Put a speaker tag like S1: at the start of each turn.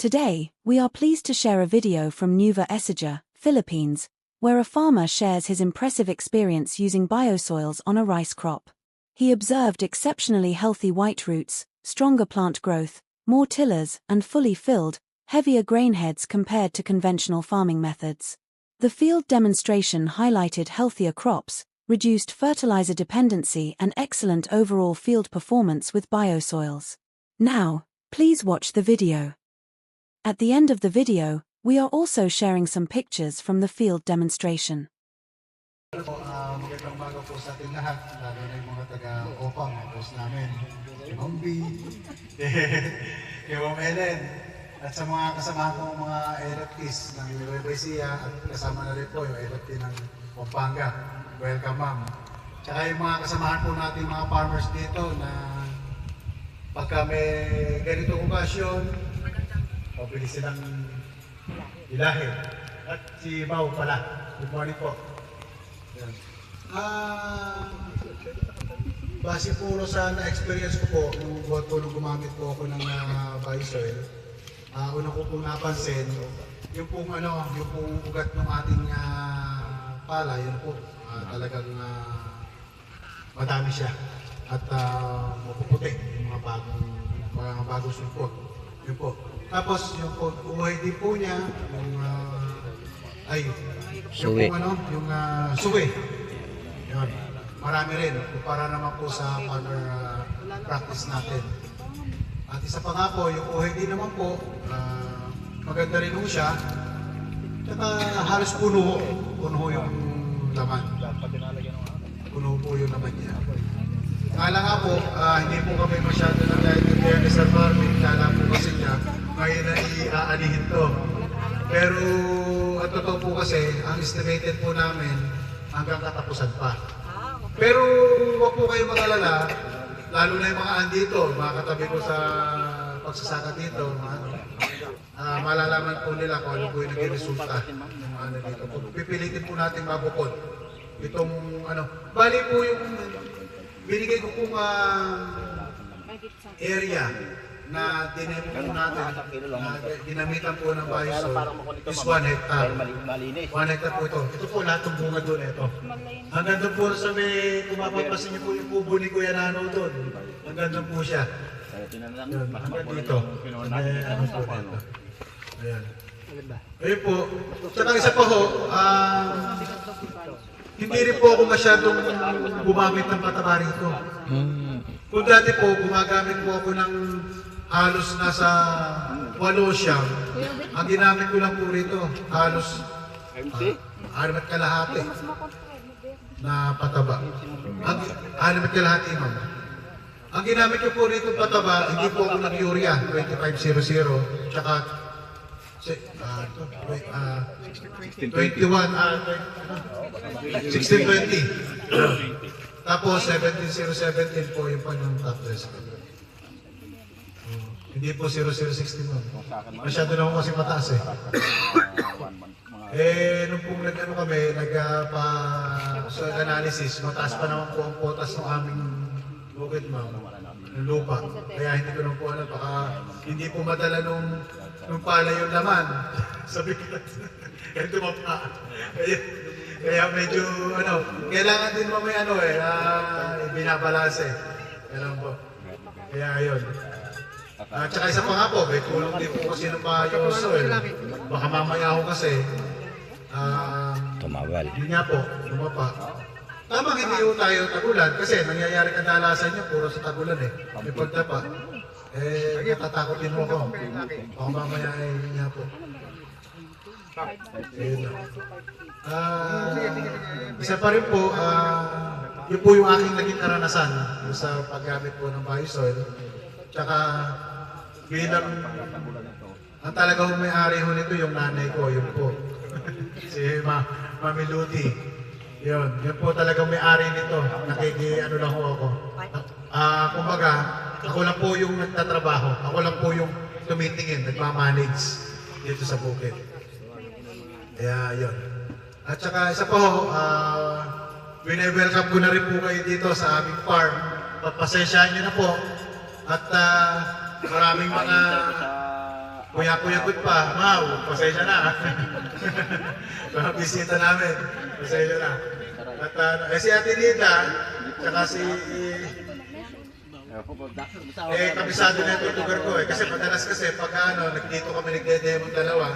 S1: Today, we are pleased to share a video from Nueva Ecija, Philippines, where a farmer shares his impressive experience using biosoils on a rice crop. He observed exceptionally healthy white roots, stronger plant growth, more tillers, and fully filled, heavier grain heads compared to conventional farming methods. The field demonstration highlighted healthier crops, reduced fertilizer dependency, and excellent overall field performance with biosoils. Now, please watch the video. At the end of the video, we are also sharing some pictures from the field demonstration.
S2: Magandang umaga po sa ating lahat, lalo na yung mga taga-OPAM, mga boss namin, yung Ma'am B, yung Ma'am Ellen, at sa mga kasamahan ko mga LFTs ng Nueva Ecija at kasama na rin po yung LFT ng Pampanga. Welcome, ma'am. Tsaka yung mga kasamahan po natin mga farmers dito na pagka may ganitong okasyon, mabilis silang ilahin. At si Mau pala, good morning po. Base puro sa na-experience ko po, nung gumamit po ako ng biosoil, una ko pong napansin, yung pong ugat ng ating pala, yun po, talagang madami siya at mapuputi yung mga bagong sulpot. Yun po. Tapos yung po, uhay din po niya, suwi. Yung suwi. Yun. Marami rin. Para naman po sa farmer practice natin. At isa pa nga po, yung uhay din naman po, maganda rin po siya. Tsaka halos puno yung laman. Puno po yung laman niya. Kala nga po, hindi po kami masyado nag-identifier sa farming. Kala po kasi niya, ngayon na iaanihin to. Pero ang totoo po kasi, ang estimated po namin hanggang katapusan pa. Pero huwag po kayo mag-alala, lalo na yung mga andito, mga katabi ko sa pagsasaka dito, malalaman po nila kung ano po yung naging resulta ng dito. Pipilitin po natin mabukod. Itong bali po yung binigay ko pong area na dinemo po natin, ginamitan po ng biosoil is 1 hectare. 1 hectare po ito. Ito po lahat ng bunga doon ito. Hanggang doon po sa may, kung mapapasin niyo po yung kubo ni Kuya Nano doon. Hanggang doon po siya. Hanggang dito. Ayan. Ayun po. Tsaka isa pa ho, hindi rin po ako masyadong gumamit ng pataba rito. Kung dati po, gumagamit po ako ng halos nasa 8 siya. Ang ginamit ko lang po rito, halos 6 at kalahati na pataba. 6 at kalahati, ma'am. Ang ginamit ko po rito pataba, hindi po ako nag-urea, 2500, tsaka 1620. Tapos 17017 po yung panyang top dress. Hindi po 0060 mo. Masyado na ako kasi mataas eh. Nung pong kami, nagpa-analysis, mataas pa naman po ang potas ng aming bukid, ma'am, ng lupa. Kaya hindi ko nung po baka hindi po madala nung pala yung laman. Sabi ko, kaya tumapa. Kaya medyo, kailangan din mo may binabalase. Ganun po. Kaya yun. Tsaka isa pa nga po, may tulong din po kasi ng biosoil. Baka mamaya ako kasi,
S3: tumawal.
S2: Yun nga po, tumapa. Tamang hindi po tayo tagulan kasi nangyayari kadalasan niya puro sa tagulan eh. May pagtapa. Natatakot din mo ako. Baka mamaya yun nga po. Isa pa rin po, yun po yung aking naging karanasan sa paggamit po ng biosoil. Tsaka bilang ang talagang may-ari ho nito yung nanay ko, yun po. Si Mami Ludi. Yun po talagang may-ari nito. Lang ho ako. Kumbaga, ako lang po yung nagtatrabaho. Ako lang po yung tumitingin, nagmamanage dito sa bukid. Kaya yun. At saka isa po, welcome ko na rin po kayo dito sa aming farm. Pagpasensyahan nyo na po. At maraming mga kuya-kuyagot pa. Mau, pasensya na. Mga bisita namin. Pasensya na. At si Ate Nita, saka si... kabisado na yung tutugar ko eh. Kasi madalas kasi pag nagdito kami nagdedemo dalawa,